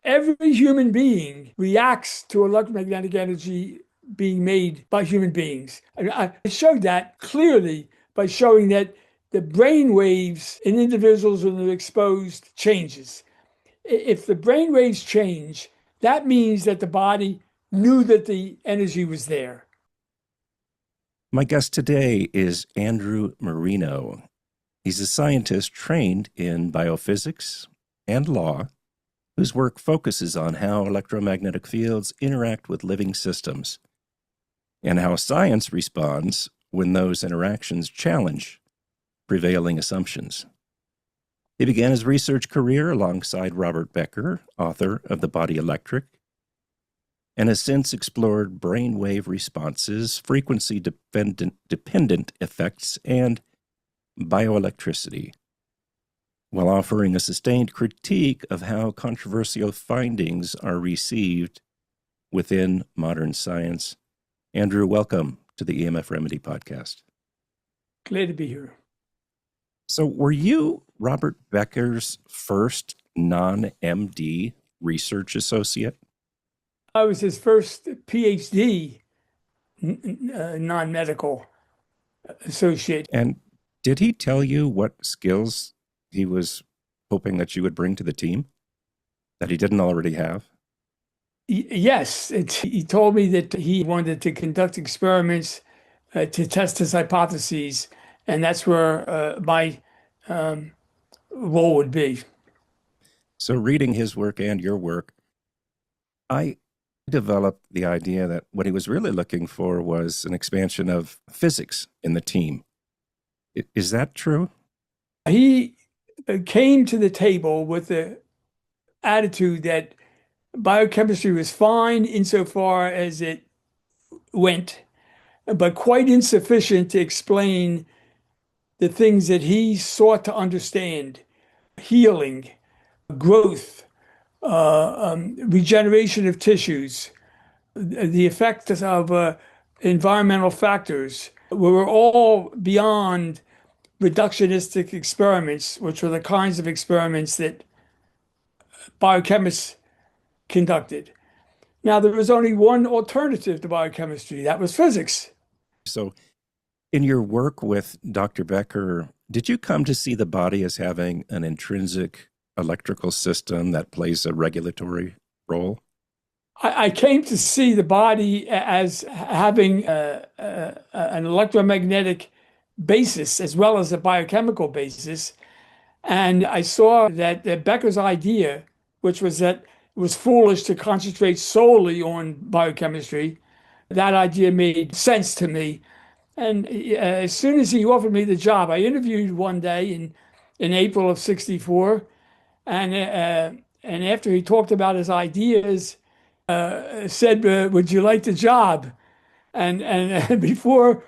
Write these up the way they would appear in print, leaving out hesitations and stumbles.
Every human being reacts to electromagnetic energy being made by human beings. I showed that clearly by showing that the brain waves in individuals when they're exposed changes. If the brain waves change, that means that the body knew that the energy was there. My guest today is Andrew Marino. He's a scientist trained in biophysics and law, whose work focuses on how electromagnetic fields interact with living systems and how science responds when those interactions challenge prevailing assumptions. He began his research career alongside Robert Becker, author of The Body Electric, and has since explored brainwave responses, frequency-dependent effects, and bioelectricity, while offering a sustained critique of how controversial findings are received within modern science. Andrew, welcome to the EMF Remedy podcast. Glad to be here. So, were you Robert Becker's first non-MD research associate? I was his first PhD non-medical associate. And did he tell you what skills he was hoping that you would bring to the team that he didn't already have? Yes, he told me that he wanted to conduct experiments to test his hypotheses, and that's where my um, role would be. So, reading his work and your work, I developed the idea that what he was really looking for was an expansion of physics in the team. Is that true? He came to the table with the attitude that biochemistry was fine insofar as it went, but quite insufficient to explain the things that he sought to understand: healing, growth, regeneration of tissues, the effects of environmental factors. We were all beyond reductionistic experiments, which were the kinds of experiments that biochemists conducted. Now, there was only one alternative to biochemistry, that was physics. So, in your work with Dr. Becker, did you come to see the body as having an intrinsic electrical system that plays a regulatory role? I came to see the body as having an electromagnetic basis as well as a biochemical basis. And I saw that Becker's idea, which was that it was foolish to concentrate solely on biochemistry, that idea made sense to me. And as soon as he offered me the job, I interviewed one day in April of '64, and after he talked about his ideas, said, "Would you like the job?" And before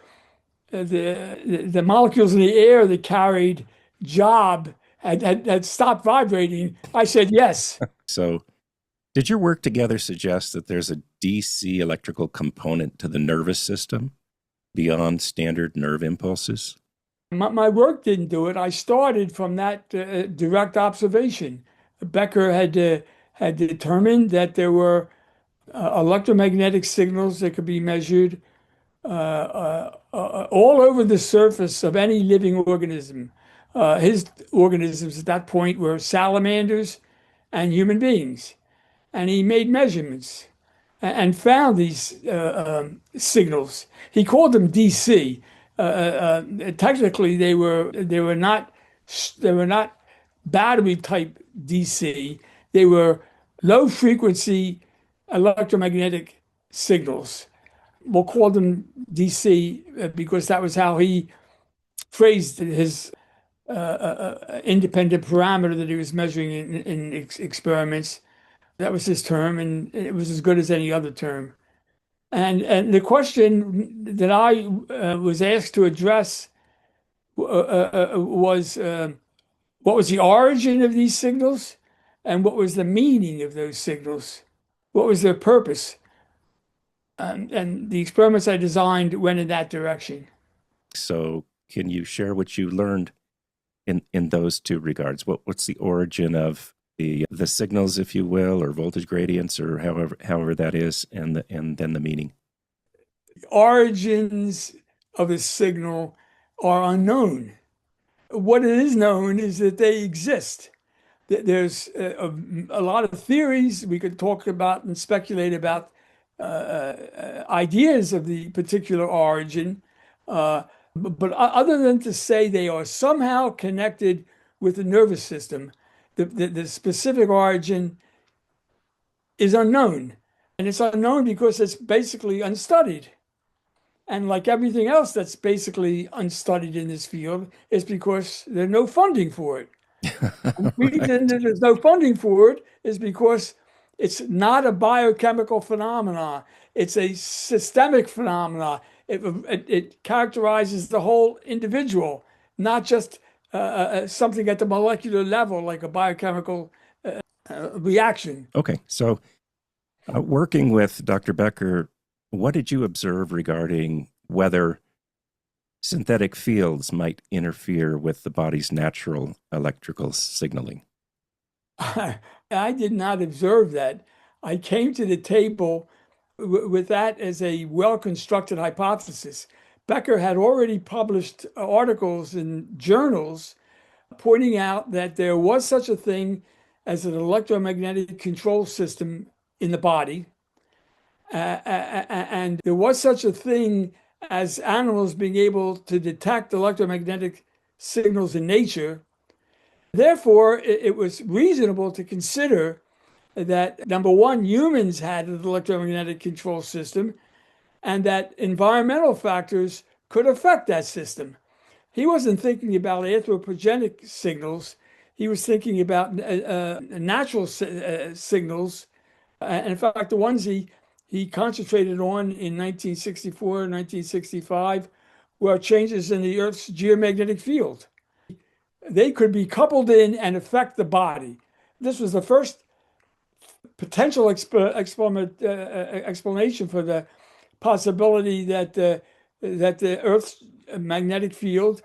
the molecules in the air that carried job had stopped vibrating, I said yes. So, did your work together suggest that there's a DC electrical component to the nervous system beyond standard nerve impulses? My work didn't do it. I started from that direct observation. Becker had determined that there were electromagnetic signals that could be measured all over the surface of any living organism. His organisms at that point were salamanders and human beings. And he made measurements and found these signals. He called them DC. Technically, they were not battery type DC. They were low frequency electromagnetic signals. We'll call them DC because that was how he phrased his independent parameter that he was measuring in experiments. That was his term, and it was as good as any other term. And the question that I was asked to address was what was the origin of these signals, and what was the meaning of those signals? What was their purpose? And the experiments I designed went in that direction. So, can you share what you learned in those two regards? What's the origin of the signals, if you will, or voltage gradients, or however that is, and then the meaning. Origins of a signal are unknown. What is known is that they exist. There's a lot of theories we could talk about and speculate about ideas of the particular origin. But other than to say they are somehow connected with the nervous system, the specific origin is unknown. And it's unknown because it's basically unstudied. And like everything else that's basically unstudied in this field, is because there's no funding for it. And the reason Right. that there's no funding for it is because it's not a biochemical phenomenon. It's a systemic phenomenon. It characterizes the whole individual, not just something at the molecular level, like a biochemical reaction. Okay. So, working with Dr. Becker, what did you observe regarding whether synthetic fields might interfere with the body's natural electrical signaling? I did not observe that. I came to the table with that as a well-constructed hypothesis. Becker had already published articles in journals pointing out that there was such a thing as an electromagnetic control system in the body, and there was such a thing as animals being able to detect electromagnetic signals in nature. Therefore, it was reasonable to consider that number one, humans had an electromagnetic control system and that environmental factors could affect that system. He wasn't thinking about anthropogenic signals. He was thinking about natural signals. And in fact, the ones he concentrated on in 1964, 1965 were changes in the Earth's geomagnetic field. They could be coupled in and affect the body. This was the first potential explanation for the possibility that the Earth's magnetic field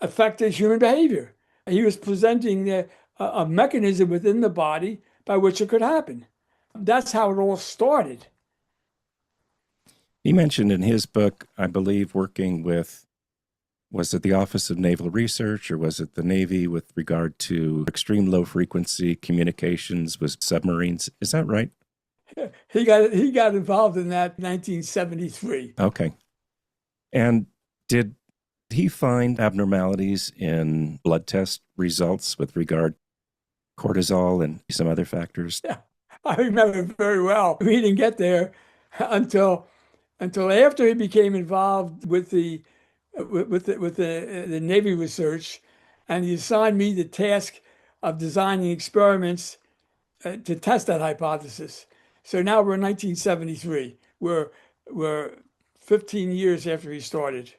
affected human behavior. He was presenting a mechanism within the body by which it could happen. That's how it all started. He mentioned in his book, I believe, working with, was it the Office of Naval Research or was it the Navy with regard to extreme low frequency communications with submarines? Is that right? He got involved in that in 1973. Okay. And did he find abnormalities in blood test results with regard to cortisol and some other factors? Yeah, I remember very well. We didn't get there until after he became involved with the Navy research, and he assigned me the task of designing experiments to test that hypothesis. So now we're in 1973. We're 15 years after he started.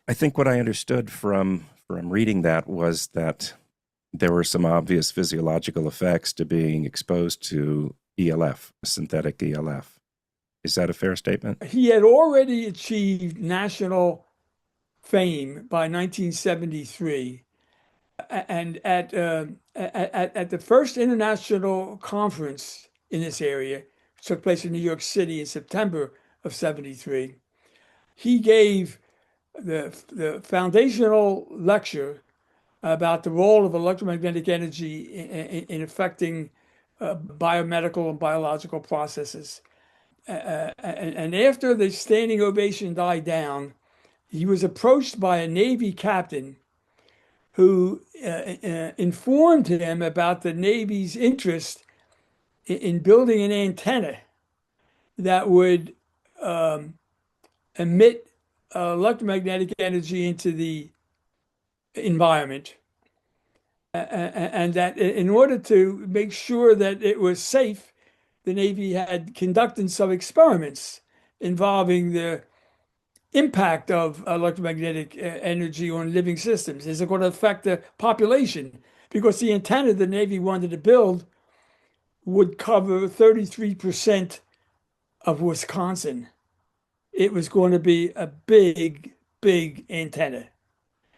I think what I understood from reading that was that there were some obvious physiological effects to being exposed to ELF, synthetic ELF. Is that a fair statement? He had already achieved national fame by 1973, and at the first international conference in this area, which took place in New York City in September of 73, he gave the foundational lecture about the role of electromagnetic energy in affecting biomedical and biological processes. And after the standing ovation died down, he was approached by a Navy captain who informed him about the Navy's interest in building an antenna that would emit electromagnetic energy into the environment. And that in order to make sure that it was safe, the Navy had conducted some experiments involving the impact of electromagnetic energy on living systems. Is it going to affect the population? Because the antenna the Navy wanted to build would cover 33% of Wisconsin. It was going to be a big, big antenna.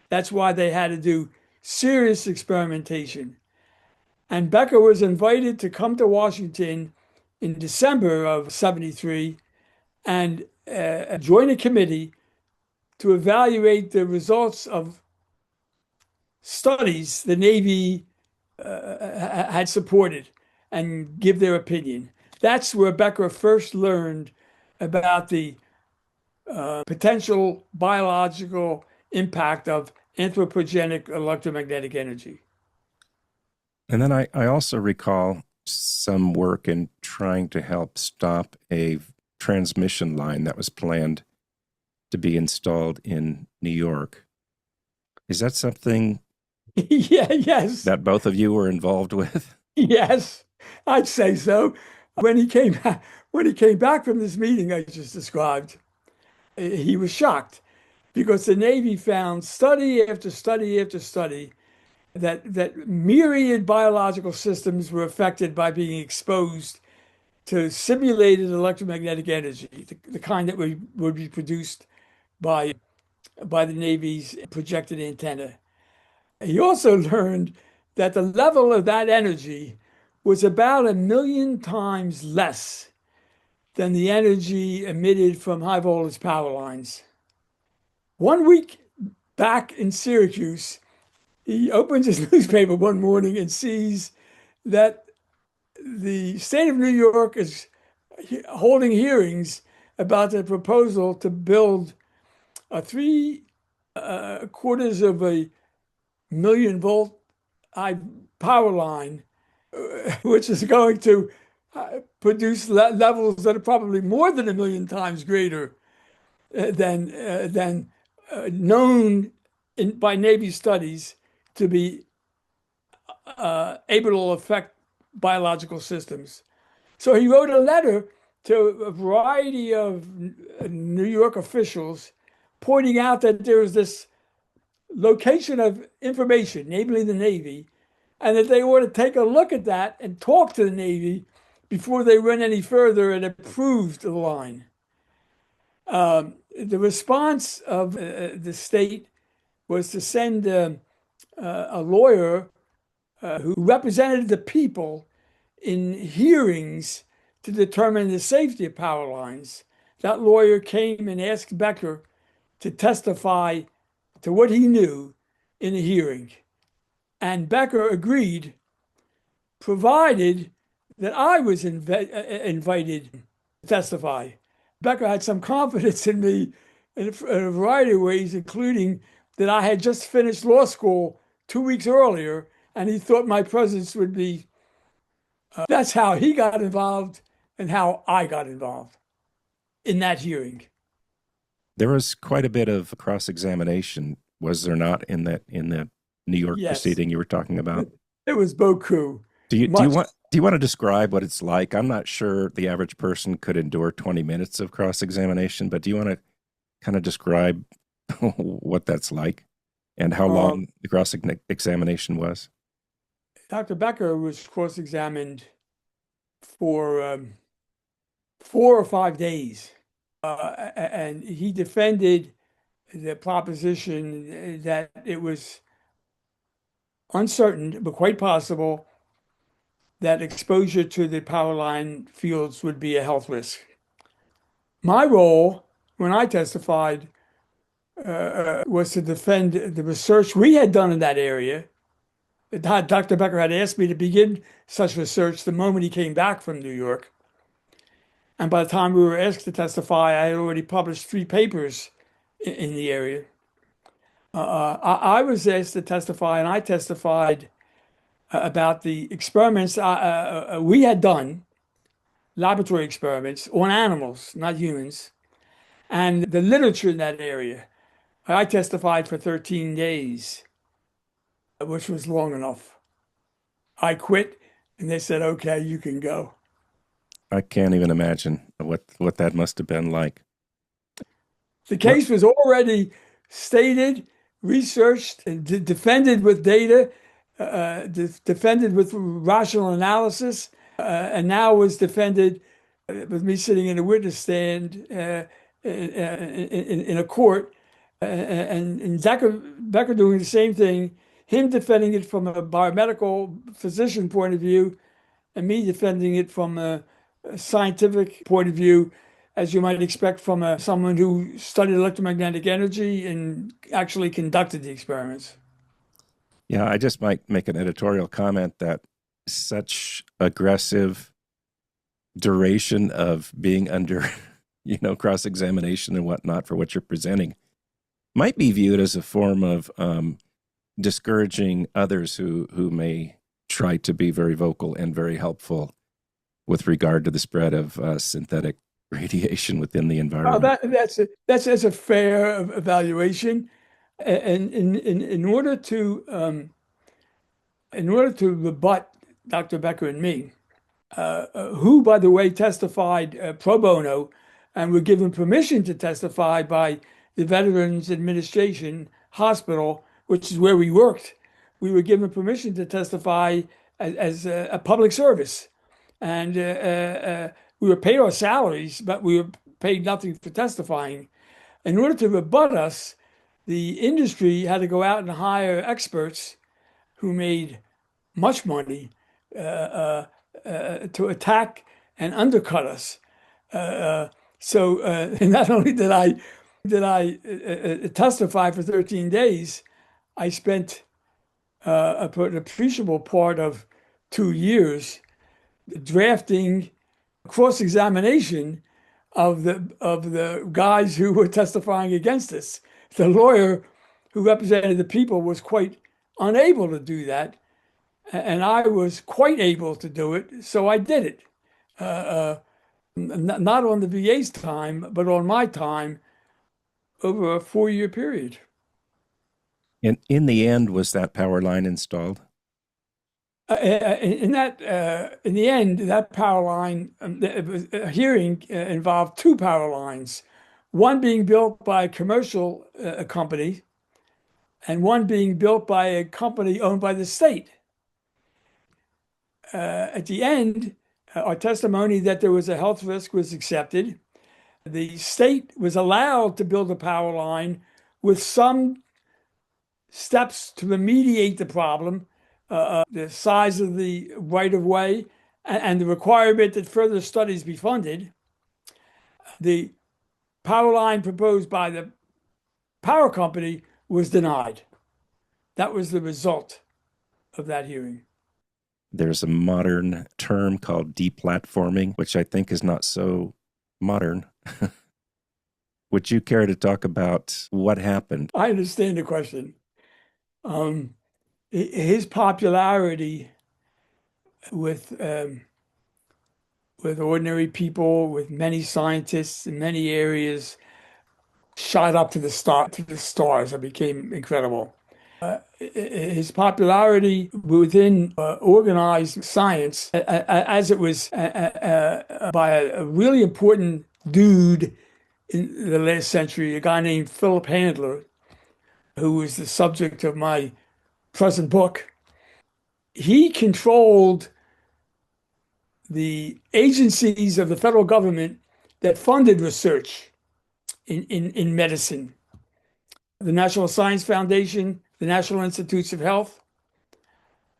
That's why they had to do serious experimentation. And Becker was invited to come to Washington in December of 73 and join a committee to evaluate the results of studies the Navy had supported and give their opinion. That's where Becker first learned about the potential biological impact of anthropogenic electromagnetic energy. And then I also recall some work in trying to help stop a transmission line that was planned to be installed in New York. Is that something Yeah, yes, that both of you were involved with? yes, I'd say so. When he came back, when he came back from this meeting I just described, he was shocked because the Navy found study after study after study that myriad biological systems were affected by being exposed to simulated electromagnetic energy, the kind that would be produced by the Navy's projected antenna. He also learned that the level of that energy was about 1 million times less than the energy emitted from high voltage power lines. 1 week back in Syracuse, he opens his newspaper one morning and sees that the state of New York is holding hearings about the proposal to build a three quarters of a million volt high power line, which is going to produce levels that are probably more than 1 million times greater than known by Navy studies to be able to affect biological systems. So he wrote a letter to a variety of New York officials pointing out that there was this location of information, namely the Navy, and that they ought to take a look at that and talk to the Navy before they went any further and approved the line. The response of the state was to send a lawyer who represented the people in hearings to determine the safety of power lines. That lawyer came and asked Becker to testify to what he knew in a hearing. And Becker agreed, provided that I was invited to testify. Becker had some confidence in me in a variety of ways, including that I had just finished law school 2 weeks earlier, and he thought my presence would be. That's how he got involved and how I got involved in that hearing. There was quite a bit of cross-examination, was there not, in the New York Yes, proceeding you were talking about? it was beaucoup. Do you Much. want to describe what it's like? I'm not sure the average person could endure 20 minutes of cross-examination, but do you want to kind of describe what that's like and how Um, long the cross-examination was? Dr. Becker was cross-examined for 4 or 5 days, and he defended the proposition that it was uncertain, but quite possible that exposure to the power line fields would be a health risk. My role when I testified was to defend the research we had done in that area. Dr. Becker had asked me to begin such research the moment he came back from New York. And by the time we were asked to testify, I had already published 3 papers in the area. I was asked to testify, and I testified about the experiments we had done, laboratory experiments on animals, not humans, and the literature in that area. I testified for 13 days, which was long enough. I quit, and they said, "Okay, you can go." I can't even imagine what that must have been like. The What case was already stated, researched, and defended with data, defended with rational analysis, and now was defended with me sitting in a witness stand in a court, and Becker doing the same thing. him defending it from a biomedical physician point of view, and me defending it from a scientific point of view, as you might expect from someone who studied electromagnetic energy and actually conducted the experiments. Yeah, I just might make an editorial comment that such aggressive duration of being under, cross-examination and whatnot for what you're presenting might be viewed as a form of discouraging others who may try to be very vocal and very helpful with regard to the spread of synthetic radiation within the Oh, environment. that's a fair evaluation, and in order to rebut Dr. Becker and me, who, by the way, testified pro bono and were given permission to testify by the Veterans Administration Hospital, which is where we worked. We were given permission to testify as a public service. And we were paid our salaries, but we were paid nothing for testifying. In order to rebut us, the industry had to go out and hire experts who made much money to attack and undercut us. So not only did I testify for 13 days, I spent an appreciable part of 2 years drafting cross-examination of the guys who were testifying against us. The lawyer who represented the people was quite unable to do that, and I was quite able to do it, so I did it. Not on the VA's time, but on my time over a 4-year period. And in the end, was that power line installed? In the end, that power line, a hearing involved two power lines, one being built by a commercial company and one being built by a company owned by the state. At the end, our testimony that there was a health risk was accepted. The state was allowed to build a power line with some steps to remediate the problem, the size of the right of way, and the requirement that further studies be funded. The power line proposed by the power company was denied. That was the result of that hearing. There's a modern term called deplatforming, which I think is not so modern. Would you care to talk about what happened? I understand the question. His popularity with ordinary people, with many scientists in many areas, shot up to the stars. It became incredible. His popularity within organized science, as it was by a really important dude in the last century, a guy named Philip Handler, who was the subject of my present book. He controlled the agencies of the federal government that funded research in medicine. The National Science Foundation, the National Institutes of Health,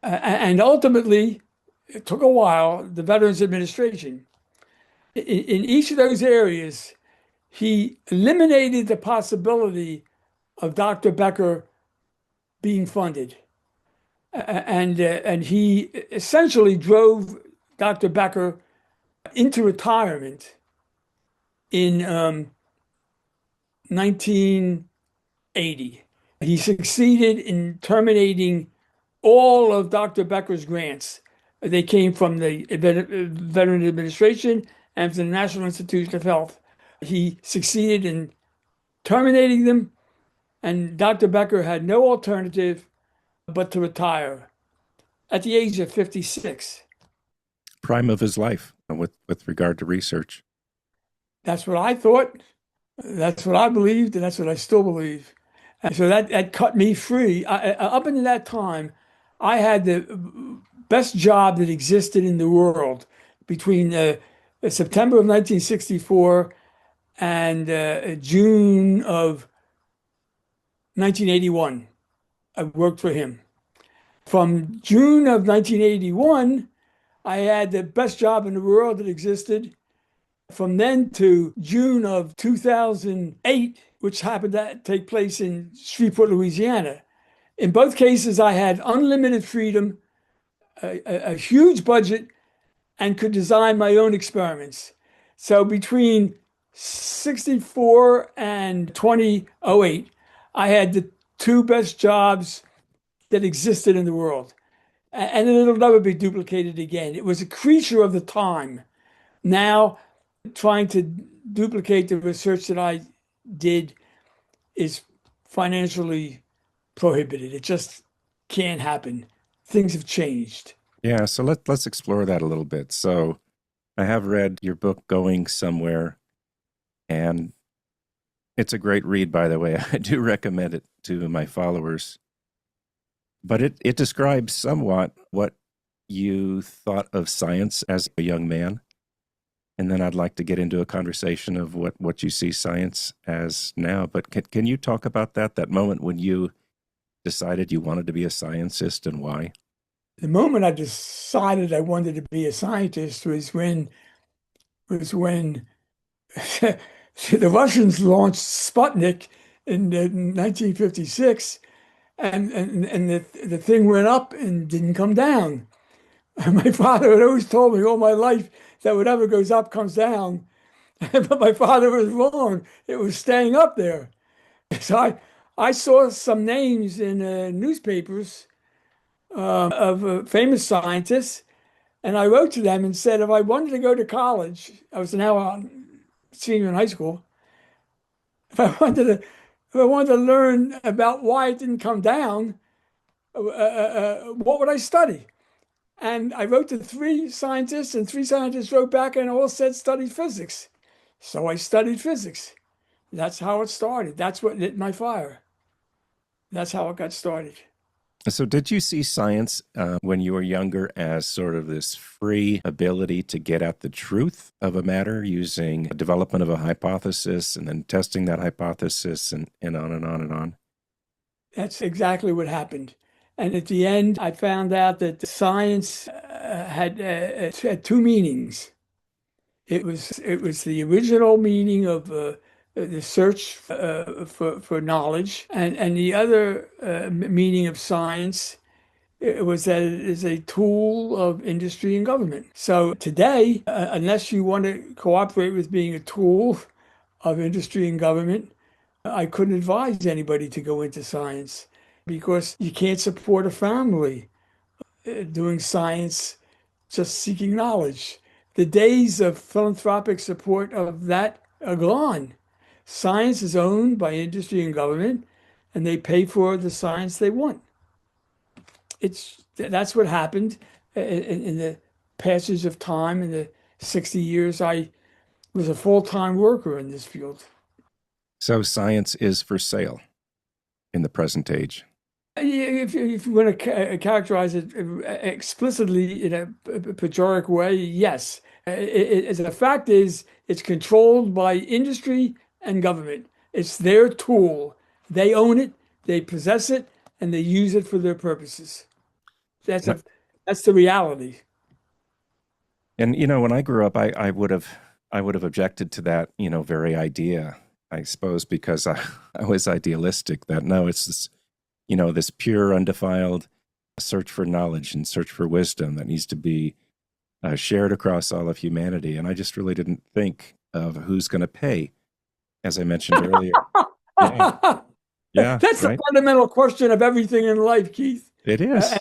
and ultimately, it took a while, the Veterans Administration. In each of those areas, he eliminated the possibility of Dr. Becker being funded. And he essentially drove Dr. Becker into retirement in 1980. He succeeded in terminating all of Dr. Becker's grants. They came from the Veteran Administration and from the National Institutes of Health. He succeeded in terminating them, and Dr. Becker had no alternative but to retire at the age of 56. Prime of his life with regard to research. That's what I thought. That's what I believed, and that's what I still believe. And so that cut me free. Up until that time, I had the best job that existed in the world between September of 1964 and June of 1981. I worked for him. From June of 1981, I had the best job in the world that existed. From then to June of 2008, which happened to take place in Shreveport, Louisiana. In both cases, I had unlimited freedom, a huge budget, and could design my own experiments. So between 64 and 2008, I had the two best jobs that existed in the world. And it'll never be duplicated again. It was a creature of the time. Now, trying to duplicate the research that I did is financially prohibited. It just can't happen. Things have changed. Yeah, so let's explore that a little bit. So I have read your book Going Somewhere, and it's a great read, by the way. I do recommend it to my followers. But it describes somewhat what you thought of science as a young man. And then I'd like to get into a conversation of what you see science as now. But can you talk about that moment when you decided you wanted to be a scientist and why? The moment I decided I wanted to be a scientist was when the Russians launched Sputnik in 1956, and the thing went up and didn't come down. My father had always told me all my life that whatever goes up comes down, but my father was wrong. It was staying up there. So I saw some names in newspapers of famous scientists, and I wrote to them and said if I wanted to go to college, I was now a senior in high school. If I wanted to, if I wanted to learn about why it didn't come down, what would I study? And I wrote to three scientists, and three scientists wrote back and all said study physics. So I studied physics. That's how it started. That's what lit my fire. That's how it got started. So, did you see science when you were younger as sort of this free ability to get at the truth of a matter using development of a hypothesis and then testing that hypothesis and on and on and on? That's exactly what happened. And at the end, I found out that science had two meanings. It was the original meaning of the search for knowledge, and the other meaning of science it was that it is a tool of industry and government. So today, unless you want to cooperate with being a tool of industry and government, I couldn't advise anybody to go into science because you can't support a family doing science just seeking knowledge. The days of philanthropic support of that are gone. Science is owned by industry and government, and they pay for the science they want. That's what happened in the passage of time. In the 60 years, I was a full-time worker in this field. So, science is for sale in the present age. If you want to characterize it explicitly in a pejorative way, yes. The fact is, it's controlled by industry and government. It's their tool. They own it, they possess it, and they use it for their purposes. That's And, a that's the reality. when I grew up, I would have objected to that, very idea, I suppose, because I was idealistic that no, it's this pure, undefiled search for knowledge and search for wisdom that needs to be shared across all of humanity. And I just really didn't think of who's going to pay, as I mentioned earlier. Yeah, yeah, That's the right. fundamental question of everything in life, Keith. It Uh, is.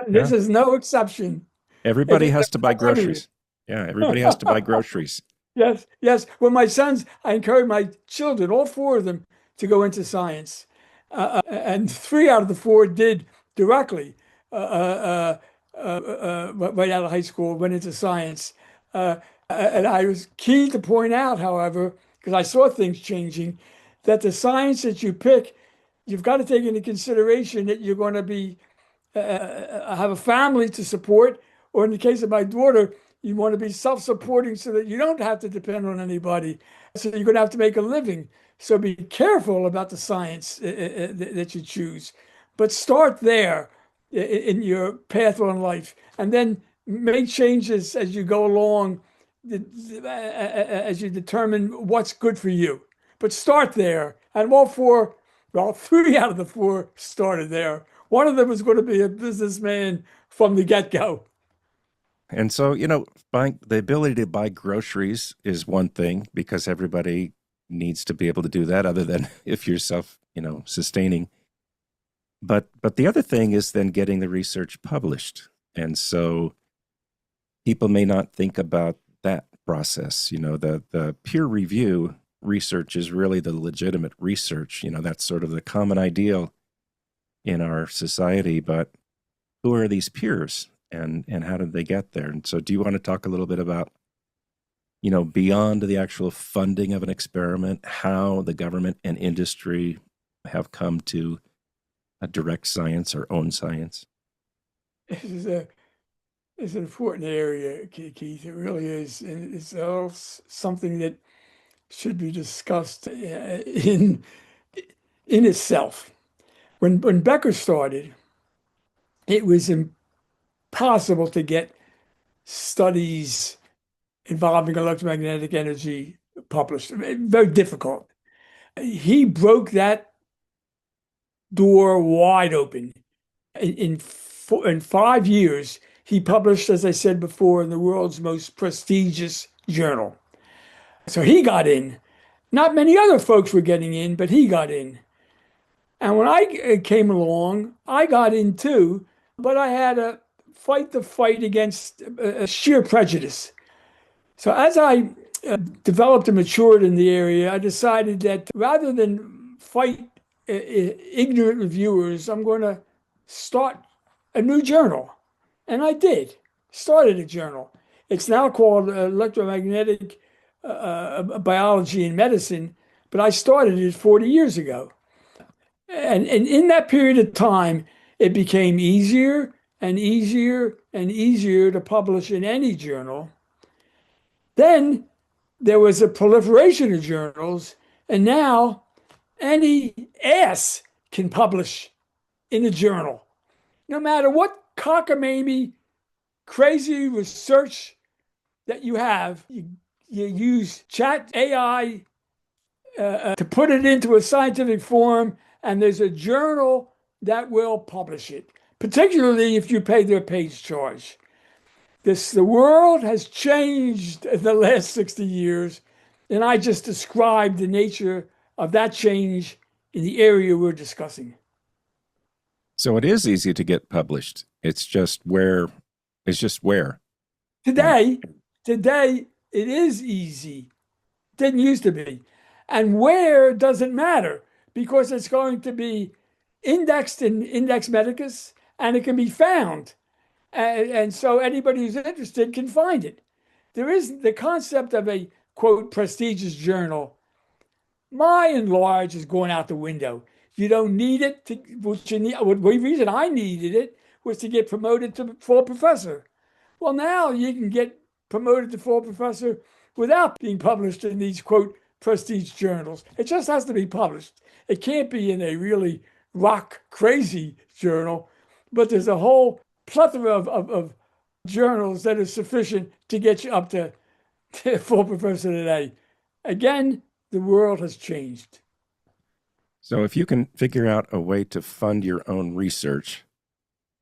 this Yeah. is no exception. It Everybody has to buy is. groceries. Yeah, everybody has to buy groceries. Yes, yes. When my sons, I encourage my children, all four of them, to go into science. And three out of the four did directly right out of high school, went into science. And I was keen to point out, however, because I saw things changing, that the science that you pick, you've got to take into consideration that you're going to be have a family to support, or in the case of my daughter, you want to be self-supporting so that you don't have to depend on anybody. So you're going to have to make a living. So be careful about the science that you choose, but start there. in your path on life, and then make changes as you go along, as you determine what's good for you. But start there. And all four, well, three out of the four started there. One of them was going to be a businessman from the get-go. And so, buying the ability to buy groceries is one thing because everybody needs to be able to do that other than if you're self, sustaining. But the other thing is then getting the research published. And so people may not think about that process. The peer review research is really the legitimate research. That's sort of the common ideal in our society. But who are these peers and how did they get there? And so do you want to talk a little bit about, beyond the actual funding of an experiment, how the government and industry have come to direct science or own science? This is a It's an important area, Keith. It really is, and it's all something that should be discussed in itself. When Becker started, it was impossible to get studies involving electromagnetic energy published. Very difficult. He broke that door wide open. In 5 years, he published, as I said before, in the world's most prestigious journal. So he got in. Not many other folks were getting in, but he got in. And when I came along, I got in too, but I had to fight the fight against sheer prejudice. So as I developed and matured in the area, I decided that rather than fight ignorant reviewers, I'm going to start a new journal. And I did, started a journal. It's now called Electromagnetic Biology and Medicine, but I started it 40 years ago. And in that period of time, it became easier and easier and easier to publish in any journal. Then there was a proliferation of journals, and now any ass can publish in a journal. No matter what cockamamie, crazy research that you have, you use chat AI to put it into a scientific form, and there's a journal that will publish it, particularly if you pay their page charge. The world has changed in the last 60 years, and I just described the nature of that change in the area we're discussing. So it is easy to get published. It's just where. Today, it is easy. Didn't used to be. And where doesn't matter because it's going to be indexed in Index Medicus and it can be found. And so anybody who's interested can find it. There is the concept of a, quote, prestigious journal, by and large, is going out the window. You don't need it to, the reason I needed it was to get promoted to full professor. Well, now you can get promoted to full professor without being published in these, quote, prestige journals. It just has to be published. It can't be in a really rock crazy journal, but there's a whole plethora of journals that are sufficient to get you up to full professor today. Again, the world has changed. So if you can figure out a way to fund your own research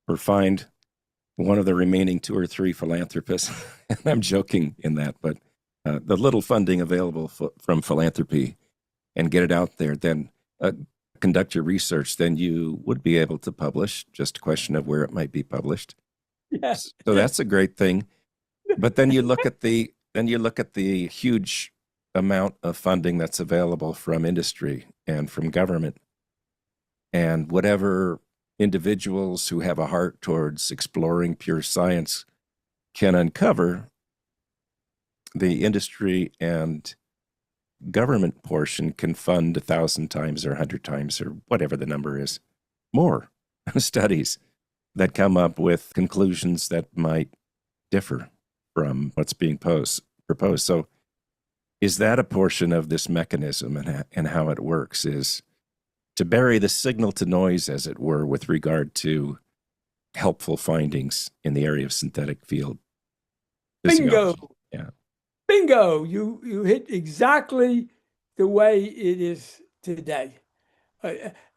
or find one of the remaining 2 or 3 philanthropists, and I'm joking in that, but the little funding available from philanthropy and get it out there, then conduct your research, then you would be able to publish, just a question of where it might be published. Yes. So that's a great thing. But then you look at the huge amount of funding that's available from industry and from government, and whatever individuals who have a heart towards exploring pure science can uncover, the industry and government portion can fund 1,000 times or 100 times or whatever the number is more studies that come up with conclusions that might differ from what's being proposed. So is that a portion of this mechanism and how it works, is to bury the signal to noise, as it were, with regard to helpful findings in the area of synthetic field Bingo, physiology. Yeah. bingo. You hit exactly the way it is today.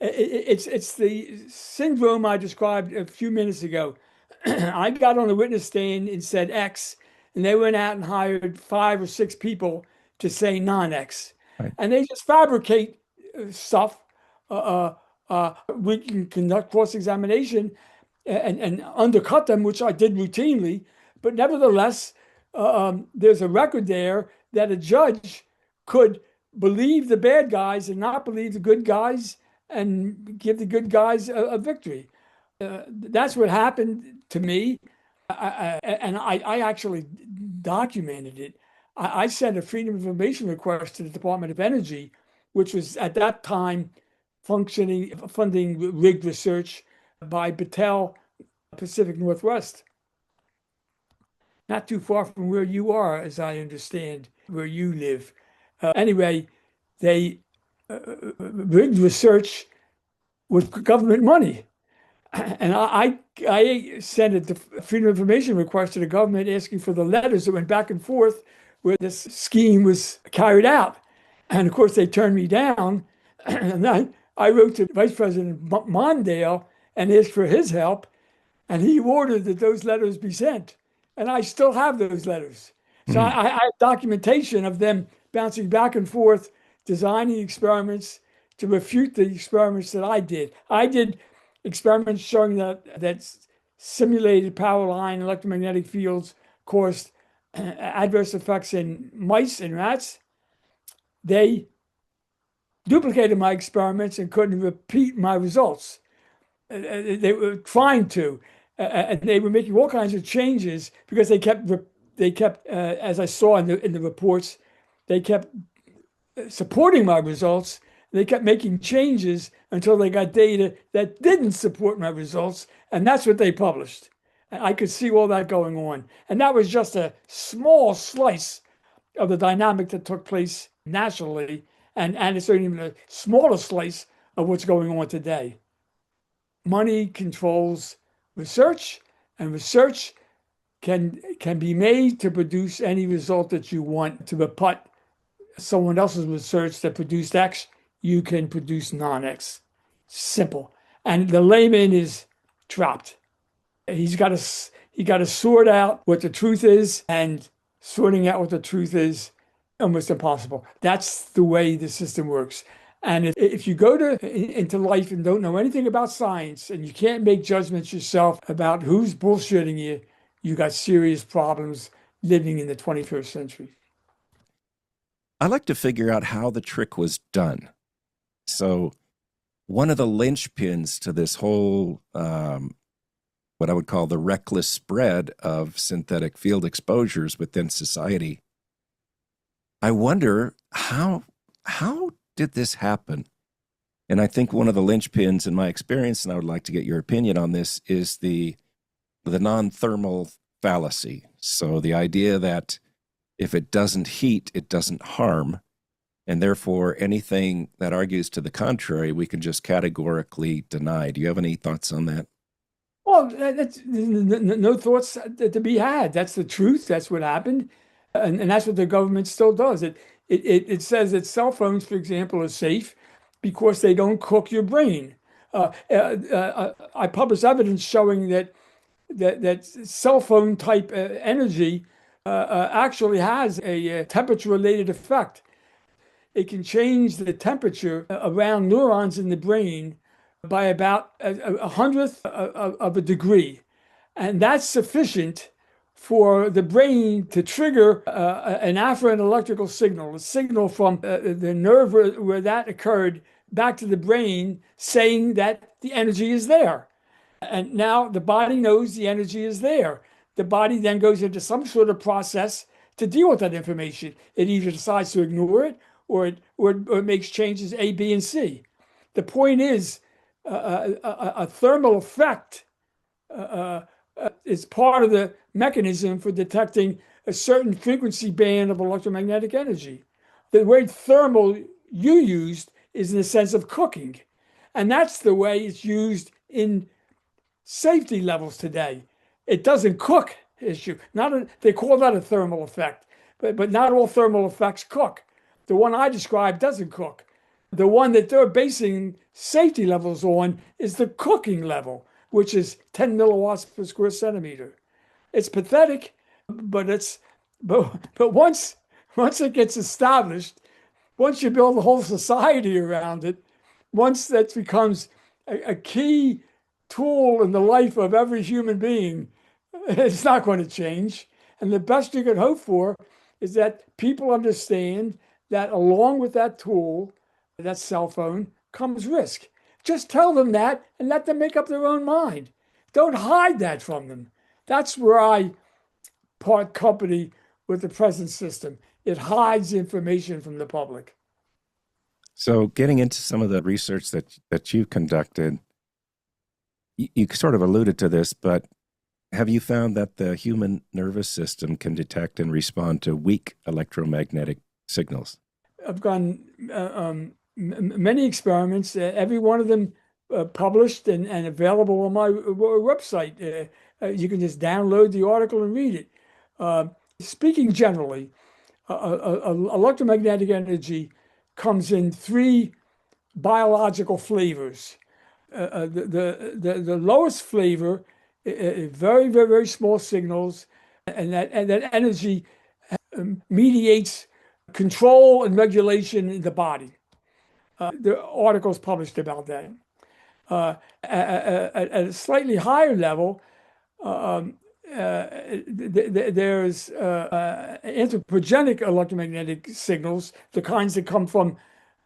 It's the syndrome I described a few minutes ago. I got on the witness stand and said X, and they went out and hired 5 or 6 people to say non-X, Right. and they just fabricate stuff. We can conduct cross-examination and undercut them, which I did routinely. But nevertheless, there's a record there that a judge could believe the bad guys and not believe the good guys and give the good guys a victory. That's what happened to me. I actually documented it. I sent a Freedom of Information request to the Department of Energy, which was at that time funding rigged research by Battelle Pacific Northwest, not too far from where you are, as I understand, where you live. Anyway, they rigged research with government money. And I sent a Freedom of Information request to the government asking for the letters that went back and forth where this scheme was carried out. And of course, they turned me down. And I wrote to Vice President Mondale and asked for his help. And he ordered that those letters be sent. And I still have those letters. So Mm. I have documentation of them bouncing back and forth, designing experiments to refute the experiments that I did. I did experiments showing that simulated power line electromagnetic fields caused adverse effects in mice and rats. They duplicated my experiments and couldn't repeat my results. They were trying to, and they were making all kinds of changes because they kept as I saw in the reports, they kept supporting my results. They kept making changes until they got data that didn't support my results, and that's what they published. And I could see all that going on, and that was just a small slice of the dynamic that took place nationally, and it's even a smaller slice of what's going on today. Money controls research, and research can be made to produce any result that you want. To rebut someone else's research that produced X, you can produce non-X. Simple. And the layman is trapped. He got to sort out what the truth is, and sorting out what the truth is almost impossible. That's the way the system works. And if you go into life and don't know anything about science and you can't make judgments yourself about who's bullshitting you, you got serious problems living in the 21st century. I like to figure out how the trick was done. So, one of the linchpins to this whole, what I would call the reckless spread of synthetic field exposures within society, I wonder how did this happen? And I think one of the linchpins in my experience, and I would like to get your opinion on this, is the non-thermal fallacy. So the idea that if it doesn't heat, it doesn't harm, and therefore anything that argues to the contrary, we can just categorically deny. Do you have any thoughts on that? Well, that's no thoughts to be had. That's the truth. That's what happened, and that's what the government still does. It says that cell phones, for example, are safe because they don't cook your brain. I published evidence showing that cell phone type energy actually has a temperature-related effect. It can change the temperature around neurons in the brain by about a hundredth of a degree. And that's sufficient for the brain to trigger an afferent electrical signal, a signal from the nerve where that occurred back to the brain saying that the energy is there. And now the body knows the energy is there. The body then goes into some sort of process to deal with that information. It either decides to ignore it or it makes changes A, B, and C. The point is, a thermal effect is part of the mechanism for detecting a certain frequency band of electromagnetic energy. The word thermal you used is in the sense of cooking. And that's the way it's used in safety levels today. It doesn't cook issue. They call that a thermal effect, but not all thermal effects cook. The one I described doesn't cook. The one that they're basing safety levels on is the cooking level, which is 10 milliwatts per square centimeter. It's pathetic, but once it gets established, once you build a whole society around it, once that becomes a key tool in the life of every human being, it's not going to change. And the best you can hope for is that people understand that along with that tool, that cell phone, comes risk. Just tell them that and let them make up their own mind. Don't hide that from them. That's where I part company with the present system. It hides information from the public. So, getting into some of the research that you've conducted, you sort of alluded to this, but have you found that the human nervous system can detect and respond to weak electromagnetic signals? I've done many experiments, every one of them published and available on my website. You can just download the article and read it. Speaking generally, electromagnetic energy comes in three biological flavors. The lowest flavor, very, very, very small signals, and that energy mediates control and regulation in the body. There are articles published about that. At a slightly higher level, there's anthropogenic electromagnetic signals, the kinds that come from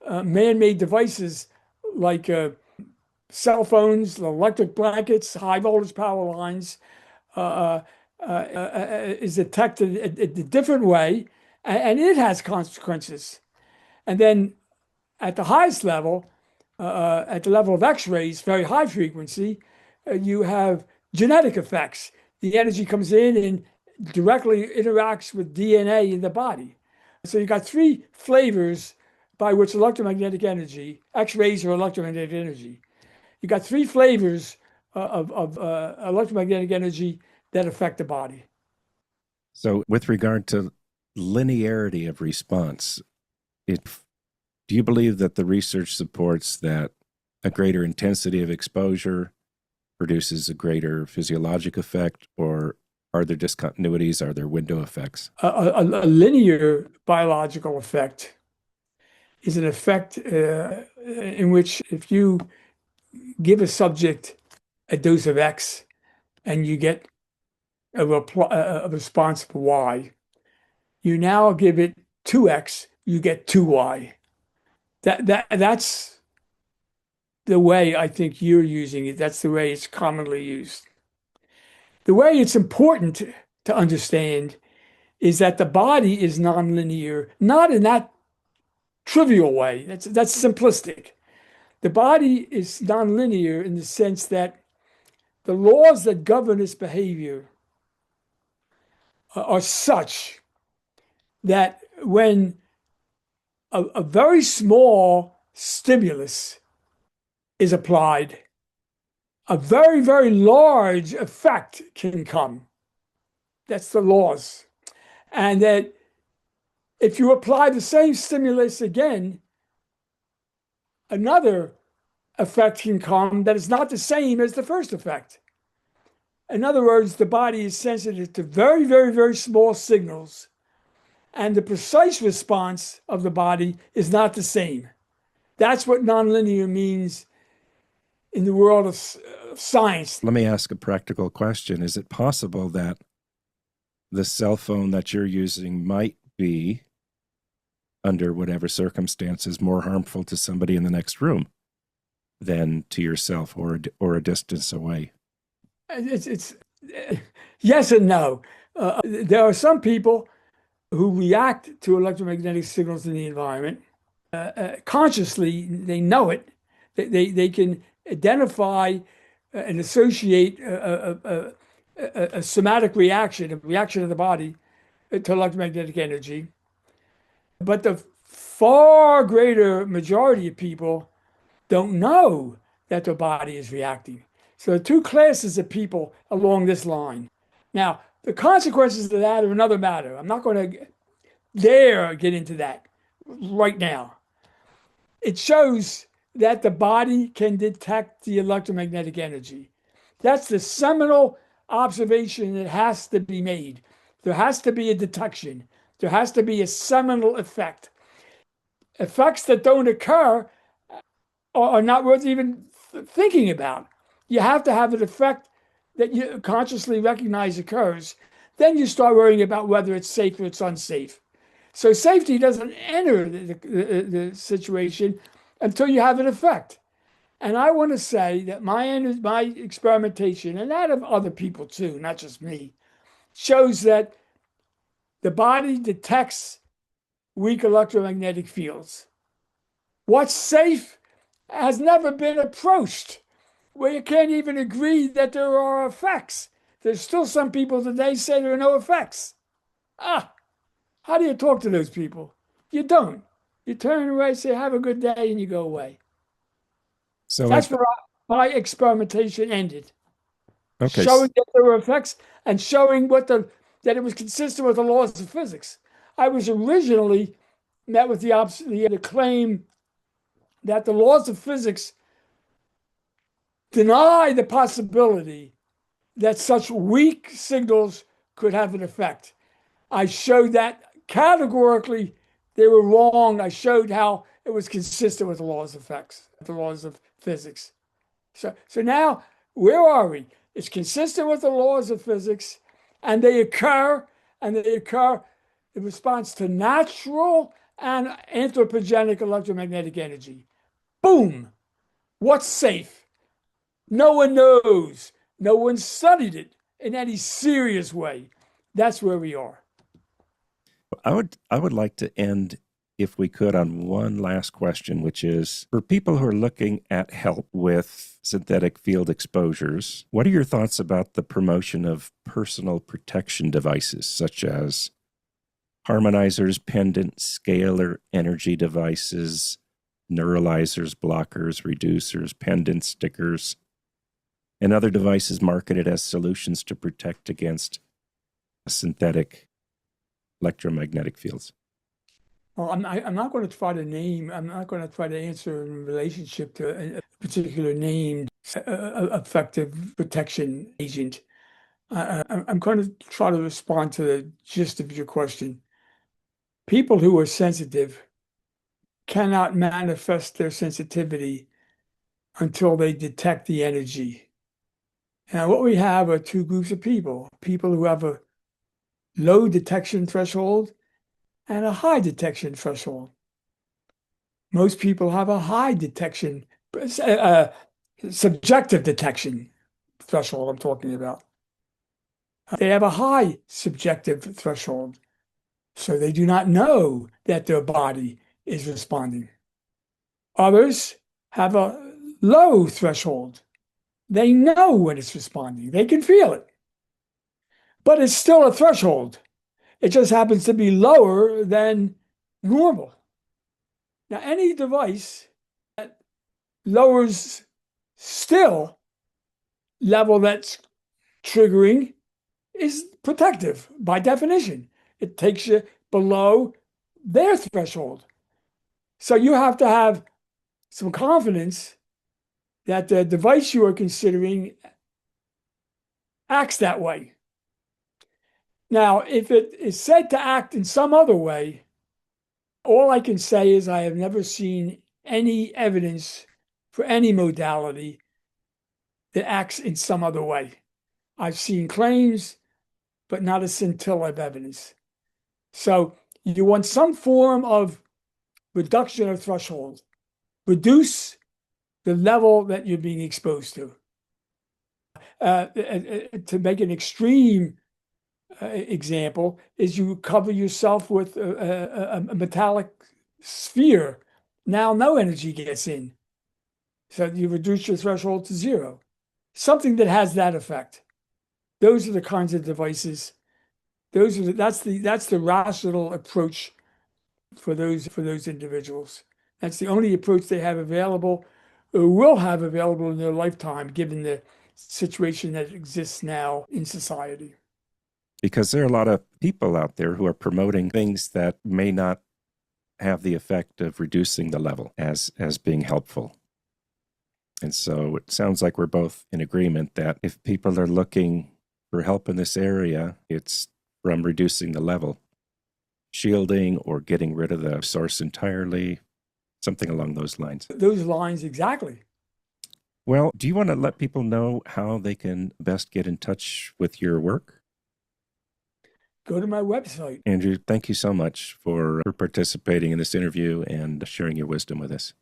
man-made devices like cell phones, electric blankets, high voltage power lines, is detected a different way, and it has consequences. And then at the highest level, at the level of X-rays, very high frequency, you have genetic effects. The energy comes in and directly interacts with DNA in the body. So you got three flavors by which electromagnetic energy, X-rays or electromagnetic energy, you got three flavors of electromagnetic energy that affect the body. So, with regard to linearity of response, do you believe that the research supports that a greater intensity of exposure produces a greater physiologic effect, or are there discontinuities? Are there window effects? A linear biological effect is an effect in which if you give a subject a dose of X and you get a response of Y, you now give it 2X, you get 2Y. That's the way I think you're using it. That's the way it's commonly used. The way it's important to understand is that the body is nonlinear, not in that trivial way. That's simplistic. The body is nonlinear in the sense that the laws that govern its behavior are such that when a very small stimulus is applied, a very, very large effect can come. That's the laws. And that if you apply the same stimulus again, another effect can come that is not the same as the first effect. In other words, the body is sensitive to very, very, very small signals, and the precise response of the body is not the same. That's what nonlinear means in the world of science. Let me ask a practical question. Is it possible that the cell phone that you're using might be, under whatever circumstances, more harmful to somebody in the next room than to yourself or a distance away? It's yes and no. There are some people who react to electromagnetic signals in the environment consciously. They know it. They can identify and associate a somatic reaction, a reaction of the body to electromagnetic energy. But the far greater majority of people don't know that their body is reacting. So there are two classes of people along this line. Now, the consequences of that are another matter. I'm not going to dare get into that right now. It shows that the body can detect the electromagnetic energy. That's the seminal observation that has to be made. There has to be a detection. There has to be a seminal effect. Effects that don't occur are not worth even thinking about. You have to have an effect that you consciously recognize occurs. Then you start worrying about whether it's safe or it's unsafe. So safety doesn't enter the situation until you have an effect. And I want to say that my experimentation, and that of other people too, not just me, shows that the body detects weak electromagnetic fields. What's safe has never been approached, where you can't even agree that there are effects. There's still some people today say there are no effects. Ah, how do you talk to those people? You don't. You turn away, say, have a good day, and you go away. So That's if where my experimentation ended, okay, showing that there were effects and showing that it was consistent with the laws of physics. I was originally met with the claim that the laws of physics deny the possibility that such weak signals could have an effect. I showed that categorically they were wrong. I showed how it was consistent with the laws of effects, the laws of physics. So now, where are we? It's consistent with the laws of physics, and they occur in response to natural and anthropogenic electromagnetic energy. Boom! What's safe? No one knows. No one studied it in any serious way. That's where we are. I would like to end, if we could, on one last question, which is for people who are looking at help with synthetic field exposures, what are your thoughts about the promotion of personal protection devices such as harmonizers, pendants, scalar energy devices, neuralizers, blockers, reducers, pendants, stickers, and other devices marketed as solutions to protect against synthetic electromagnetic fields? Well, I'm not going to try to name, I'm not going to try to answer in relationship to a particular named effective protection agent. I'm going to try to respond to the gist of your question. People who are sensitive cannot manifest their sensitivity until they detect the energy. Now, what we have are two groups of people, people who have a low detection threshold and a high detection threshold. Most people have a high detection, subjective detection threshold I'm talking about. They have a high subjective threshold, so they do not know that their body is responding. Others have a low threshold. They know when it's responding. They can feel it, but it's still a threshold. It just happens to be lower than normal. Now, any device that lowers still level that's triggering is protective by definition. It takes you below their threshold. So you have to have some confidence that the device you are considering acts that way. Now, if it is said to act in some other way, all I can say is I have never seen any evidence for any modality that acts in some other way. I've seen claims, but not a scintilla of evidence. So you want some form of reduction of threshold, reduce the level that you're being exposed to. To make an extreme example, is you cover yourself with a metallic sphere. Now no energy gets in. So you reduce your threshold to zero. Something that has that effect. Those are the kinds of devices. That's the rational approach for those individuals. That's the only approach they have available, or will have available in their lifetime, given the situation that exists now in society. Because there are a lot of people out there who are promoting things that may not have the effect of reducing the level as being helpful. And so it sounds like we're both in agreement that if people are looking for help in this area, it's from reducing the level, shielding, or getting rid of the source entirely, something along those lines. Those lines, exactly. Well, do you want to let people know how they can best get in touch with your work? Go to my website. Andrew, thank you so much for participating in this interview and sharing your wisdom with us.